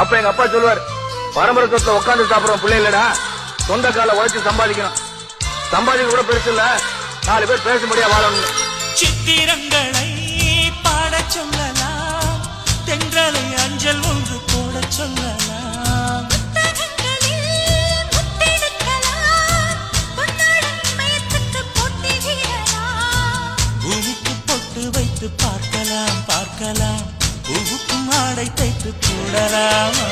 அப்ப எங்க அப்பா சொல்லுவார், பரம்பரை சொத்துல உட்காந்து சாப்பிடுற பிள்ளை இல்லடா, சொந்த கால உழைச்சு சம்பாதிக்கணும். சம்பாதிக்க கூட பெருசு இல்ல, 4 பேர் பேசும்படியா வாழணும். சித்திரங்களை பாட சொல்லலாம், தென்றலை அஞ்சல் ஒன்று போட சொல்லலாம். பூமிக்கு பொட்டு வைத்து பார்க்கலாம் பார்க்கலாம், பூவுக்கும் ஆடை தைத்து போடலாமா.